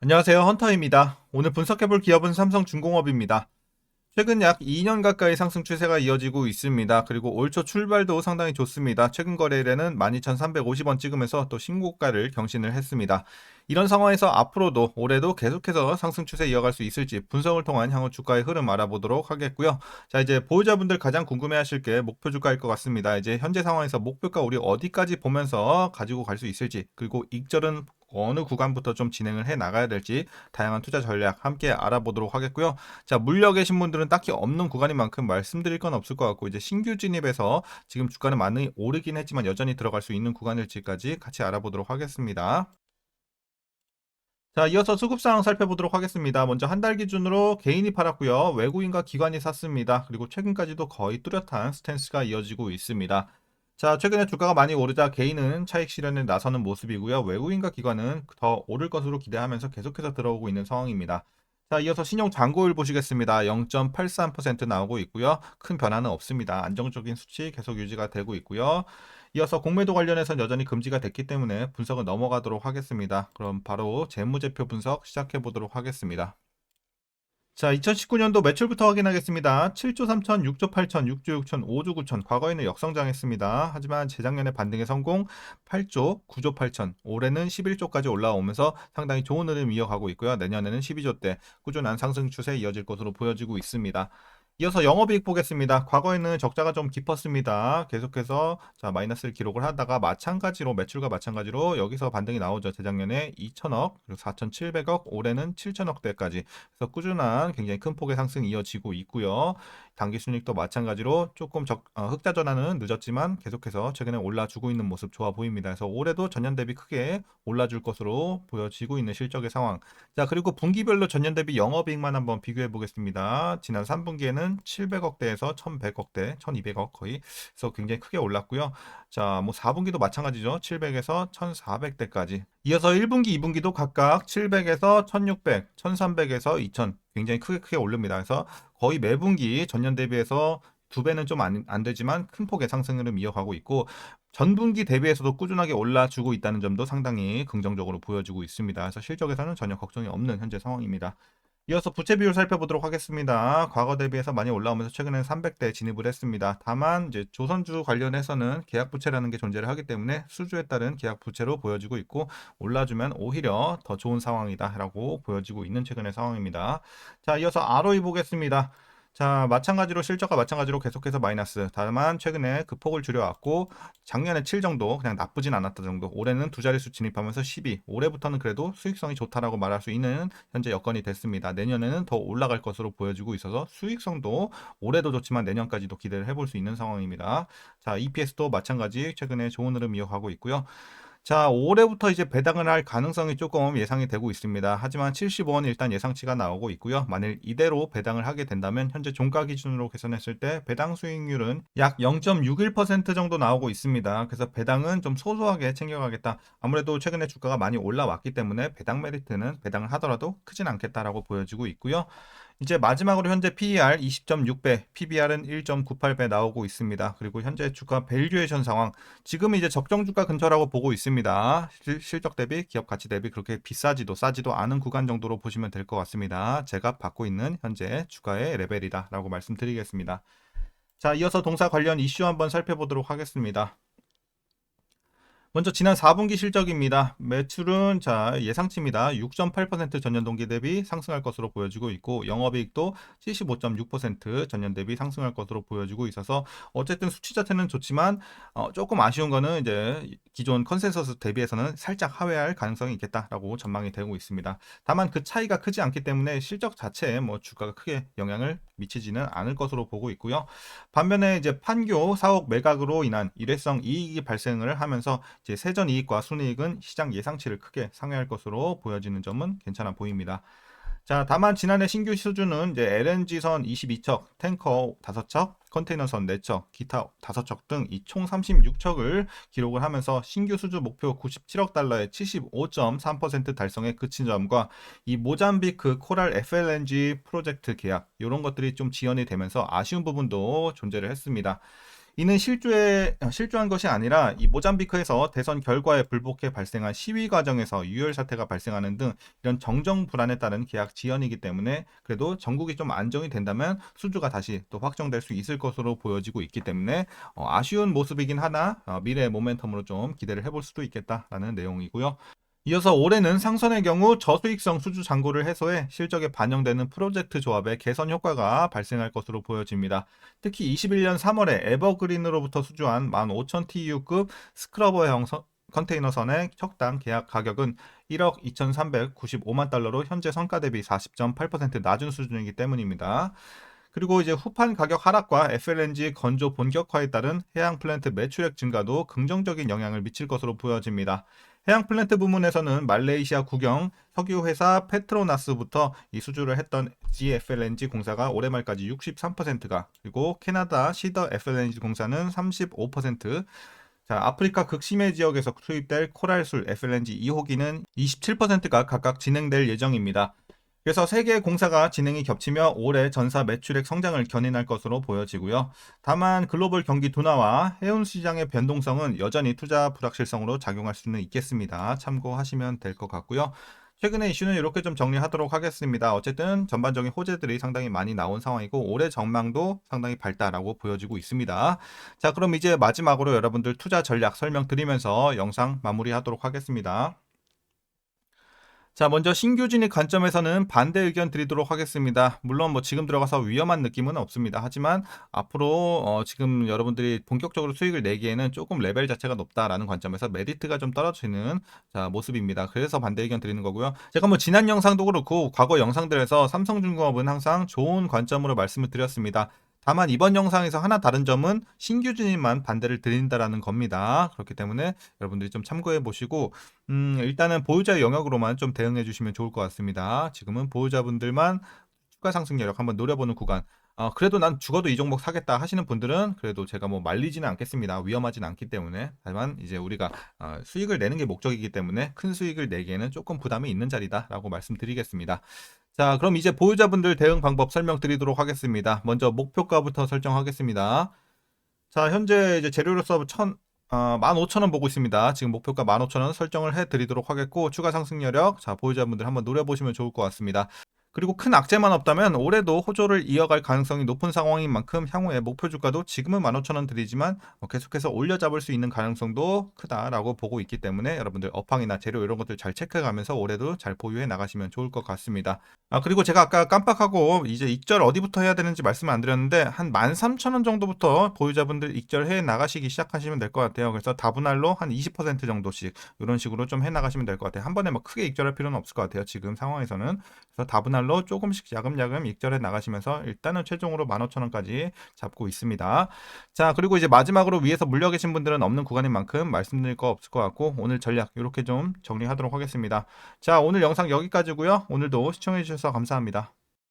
안녕하세요. 헌터입니다. 오늘 분석해볼 기업은 삼성중공업입니다. 최근 약 2년 가까이 상승 추세가 이어지고 있습니다. 그리고 올 초 출발도 상당히 좋습니다. 최근 거래일에는 12,350원 찍으면서 또 신고가를 경신을 했습니다. 이런 상황에서 앞으로도 올해도 계속해서 상승 추세 이어갈 수 있을지 분석을 통한 향후 주가의 흐름 알아보도록 하겠고요. 자, 이제 보유자분들 가장 궁금해하실 게 목표 주가일 것 같습니다. 이제 현재 상황에서 목표가 우리 어디까지 보면서 가지고 갈 수 있을지, 그리고 익절은 어느 구간부터 좀 진행을 해 나가야 될지 다양한 투자 전략 함께 알아보도록 하겠고요. 자, 물려 계신 분들은 딱히 없는 구간인 만큼 말씀드릴 건 없을 것 같고, 이제 신규 진입해서 지금 주가는 많이 오르긴 했지만 여전히 들어갈 수 있는 구간일지까지 같이 알아보도록 하겠습니다. 자, 이어서 수급 상황 살펴보도록 하겠습니다. 먼저 한 달 기준으로 개인이 팔았고요. 외국인과 기관이 샀습니다. 그리고 최근까지도 거의 뚜렷한 스탠스가 이어지고 있습니다. 자, 최근에 주가가 많이 오르자 개인은 차익 실현에 나서는 모습이고요. 외국인과 기관은 더 오를 것으로 기대하면서 계속해서 들어오고 있는 상황입니다. 자, 이어서 신용 잔고율 보시겠습니다. 0.83% 나오고 있고요. 큰 변화는 없습니다. 안정적인 수치 계속 유지가 되고 있고요. 이어서 공매도 관련해서는 여전히 금지가 됐기 때문에 분석을 넘어가도록 하겠습니다. 그럼 바로 재무제표 분석 시작해 보도록 하겠습니다. 자, 2019년도 매출부터 확인하겠습니다. 7조 3천, 6조 8천, 6조 6천, 5조 9천, 과거에는 역성장했습니다. 하지만 재작년에 반등의 성공, 8조, 9조 8천, 올해는 11조까지 올라오면서 상당히 좋은 흐름 이어가고 있고요. 내년에는 12조대 꾸준한 상승 추세 이어질 것으로 보여지고 있습니다. 이어서 영업이익 보겠습니다. 과거에는 적자가 좀 깊었습니다. 계속해서 자, 마이너스를 기록을 하다가 마찬가지로 매출과 마찬가지로 여기서 반등이 나오죠. 재작년에 2천억, 그리고 4,700억, 올해는 7천억대까지. 그래서 꾸준한 굉장히 큰 폭의 상승이 이어지고 있고요. 당기 순이익도 마찬가지로 조금 흑자 전환은 늦었지만 계속해서 최근에 올라주고 있는 모습 좋아 보입니다. 그래서 올해도 전년 대비 크게 올라줄 것으로 보여지고 있는 실적의 상황. 자, 그리고 분기별로 전년 대비 영업이익만 한번 비교해 보겠습니다. 지난 3분기에는 700억대에서 1100억대, 1200억 거의. 그래서 굉장히 크게 올랐고요. 자, 뭐 4분기도 마찬가지죠. 700에서 1400대까지. 이어서 1분기, 2분기도 각각 700에서 1600, 1300에서 2000 굉장히 크게 오릅니다. 그래서 거의 매분기 전년 대비해서 두 배는 좀 안 되지만 큰 폭의 상승 흐름 이어가고 있고, 전분기 대비해서도 꾸준하게 올라주고 있다는 점도 상당히 긍정적으로 보여지고 있습니다. 그래서 실적에서는 전혀 걱정이 없는 현재 상황입니다. 이어서 부채 비율 살펴보도록 하겠습니다. 과거 대비해서 많이 올라오면서 최근에 300대 진입을 했습니다. 다만 이제 조선주 관련해서는 계약 부채라는 게 존재를 하기 때문에 수주에 따른 계약 부채로 보여지고 있고, 올라주면 오히려 더 좋은 상황이다라고 보여지고 있는 최근의 상황입니다. 자, 이어서 ROE 보겠습니다. 자, 마찬가지로 실적과 마찬가지로 계속해서 마이너스. 다만 최근에 그 폭을 줄여왔고, 작년에 7 정도 그냥 나쁘진 않았다 정도. 올해는 두 자릿수 진입하면서 12. 올해부터는 그래도 수익성이 좋다라고 말할 수 있는 현재 여건이 됐습니다. 내년에는 더 올라갈 것으로 보여지고 있어서 수익성도 올해도 좋지만 내년까지도 기대를 해볼 수 있는 상황입니다. 자, EPS도 마찬가지 최근에 좋은 흐름 이어가고 있고요. 자, 올해부터 이제 배당을 할 가능성이 조금 예상이 되고 있습니다. 하지만 75원 일단 예상치가 나오고 있고요. 만일 이대로 배당을 하게 된다면 현재 종가 기준으로 계산했을 때 배당 수익률은 약 0.61% 정도 나오고 있습니다. 그래서 배당은 좀 소소하게 챙겨가겠다. 아무래도 최근에 주가가 많이 올라왔기 때문에 배당 메리트는 배당을 하더라도 크진 않겠다라고 보여지고 있고요. 이제 마지막으로 현재 PER 20.6배, PBR은 1.98배 나오고 있습니다. 그리고 현재 주가 밸류에이션 상황, 지금 이제 적정 주가 근처라고 보고 있습니다. 실적 대비, 기업 가치 대비 그렇게 비싸지도 싸지도 않은 구간 정도로 보시면 될 것 같습니다. 제가 받고 있는 현재 주가의 레벨이다라고 말씀드리겠습니다. 자, 이어서 동사 관련 이슈 한번 살펴보도록 하겠습니다. 먼저 지난 4분기 실적입니다. 매출은 자 예상치입니다. 6.8% 전년 동기 대비 상승할 것으로 보여지고 있고, 영업이익도 75.6% 전년 대비 상승할 것으로 보여지고 있어서 어쨌든 수치 자체는 좋지만 조금 아쉬운 거는 이제 기존 컨센서스 대비해서는 살짝 하회할 가능성이 있겠다라고 전망이 되고 있습니다. 다만 그 차이가 크지 않기 때문에 실적 자체에 뭐 주가가 크게 영향을 미치지는 않을 것으로 보고 있고요. 반면에 이제 판교 사옥 매각으로 인한 일회성 이익이 발생을 하면서 이제 세전 이익과 순이익은 시장 예상치를 크게 상회할 것으로 보여지는 점은 괜찮아 보입니다. 자, 다만 지난해 신규 수주는 이제 LNG선 22척, 탱커 5척, 컨테이너선 4척, 기타 5척 등 이 총 36척을 기록을 하면서 신규 수주 목표 97억 달러의 75.3% 달성에 그친 점과 이 모잠비크 코랄 FLNG 프로젝트 계약 이런 것들이 좀 지연이 되면서 아쉬운 부분도 존재를 했습니다. 이는 실주한 것이 아니라 이 모잠비크에서 대선 결과에 불복해 발생한 시위 과정에서 유혈 사태가 발생하는 등 이런 정정 불안에 따른 계약 지연이기 때문에 그래도 전국이 좀 안정이 된다면 수주가 다시 또 확정될 수 있을 것으로 보여지고 있기 때문에 아쉬운 모습이긴 하나 미래의 모멘텀으로 좀 기대를 해볼 수도 있겠다라는 내용이고요. 이어서 올해는 상선의 경우 저수익성 수주 잔고를 해소해 실적에 반영되는 프로젝트 조합의 개선 효과가 발생할 것으로 보여집니다. 특히 21년 3월에 에버그린으로부터 수주한 15,000TEU급 스크러버형 컨테이너선의 척당 계약 가격은 1억 2,395만 달러로 현재 성가 대비 40.8% 낮은 수준이기 때문입니다. 그리고 이제 후판 가격 하락과 FLNG 건조 본격화에 따른 해양 플랜트 매출액 증가도 긍정적인 영향을 미칠 것으로 보여집니다. 해양 플랜트 부문에서는 말레이시아 국영 석유 회사 페트로나스부터 이 수주를 했던 GFLNG 공사가 올해 말까지 63%가, 그리고 캐나다 시더 FLNG 공사는 35%, 자, 아프리카 극심해 지역에서 투입될 코랄술 FLNG 2호기는 27%가 각각 진행될 예정입니다. 그래서 세 개의 공사가 진행이 겹치며 올해 전사 매출액 성장을 견인할 것으로 보여지고요. 다만 글로벌 경기 둔화와 해운 시장의 변동성은 여전히 투자 불확실성으로 작용할 수는 있겠습니다. 참고하시면 될 것 같고요. 최근의 이슈는 이렇게 좀 정리하도록 하겠습니다. 어쨌든 전반적인 호재들이 상당히 많이 나온 상황이고 올해 전망도 상당히 밝다라고 보여지고 있습니다. 자, 그럼 이제 마지막으로 여러분들 투자 전략 설명드리면서 영상 마무리하도록 하겠습니다. 자, 먼저 신규 진입 관점에서는 반대 의견 드리도록 하겠습니다. 물론 뭐 지금 들어가서 위험한 느낌은 없습니다. 하지만 앞으로 지금 여러분들이 본격적으로 수익을 내기에는 조금 레벨 자체가 높다라는 관점에서 메리트가 좀 떨어지는 모습입니다. 그래서 반대 의견 드리는 거고요. 제가 뭐 지난 영상도 그렇고 과거 영상들에서 삼성중공업은 항상 좋은 관점으로 말씀을 드렸습니다. 다만 이번 영상에서 하나 다른 점은 신규 진입만 반대를 드린다라는 겁니다. 그렇기 때문에 여러분들이 좀 참고해 보시고 일단은 보유자 영역으로만 좀 대응해 주시면 좋을 것 같습니다. 지금은 보유자분들만 추가 상승 여력 한번 노려보는 구간. 그래도 난 죽어도 이 종목 사겠다 하시는 분들은 그래도 제가 뭐 말리지는 않겠습니다. 위험하진 않기 때문에. 다만 이제 우리가 수익을 내는 게 목적이기 때문에 큰 수익을 내기에는 조금 부담이 있는 자리다라고 말씀드리겠습니다. 자, 그럼 이제 보유자분들 대응 방법 설명드리도록 하겠습니다. 먼저 목표가부터 설정하겠습니다. 자, 현재 이제 재료로서 15,000원 보고 있습니다. 지금 목표가 15,000원 설정을 해드리도록 하겠고, 추가 상승 여력, 자, 보유자분들 한번 노려보시면 좋을 것 같습니다. 그리고 큰 악재만 없다면 올해도 호조를 이어갈 가능성이 높은 상황인 만큼 향후에 목표 주가도 지금은 15,000원 드리지만 계속해서 올려잡을 수 있는 가능성도 크다라고 보고 있기 때문에 여러분들 업황이나 재료 이런 것들 잘 체크해가면서 올해도 잘 보유해 나가시면 좋을 것 같습니다. 그리고 제가 아까 깜빡하고 이제 익절 어디부터 해야 되는지 말씀을 안 드렸는데 한 13,000원 정도부터 보유자분들 익절해 나가시기 시작하시면 될 것 같아요. 그래서 다분할로 한 20% 정도씩 이런 식으로 좀 해 나가시면 될 것 같아요. 한 번에 막 크게 익절할 필요는 없을 것 같아요. 지금 상황에서는. 그래서 다분할로 조금씩 야금야금 익절해 나가시면서 일단은 최종으로 15,000원까지 잡고 있습니다. 자, 그리고 이제 마지막으로 위에서 물려 계신 분들은 없는 구간인 만큼 말씀드릴 거 없을 것 같고 오늘 전략 이렇게 좀 정리하도록 하겠습니다. 자, 오늘 영상 여기까지고요. 오늘도 시청해 주셔서 감사합니다.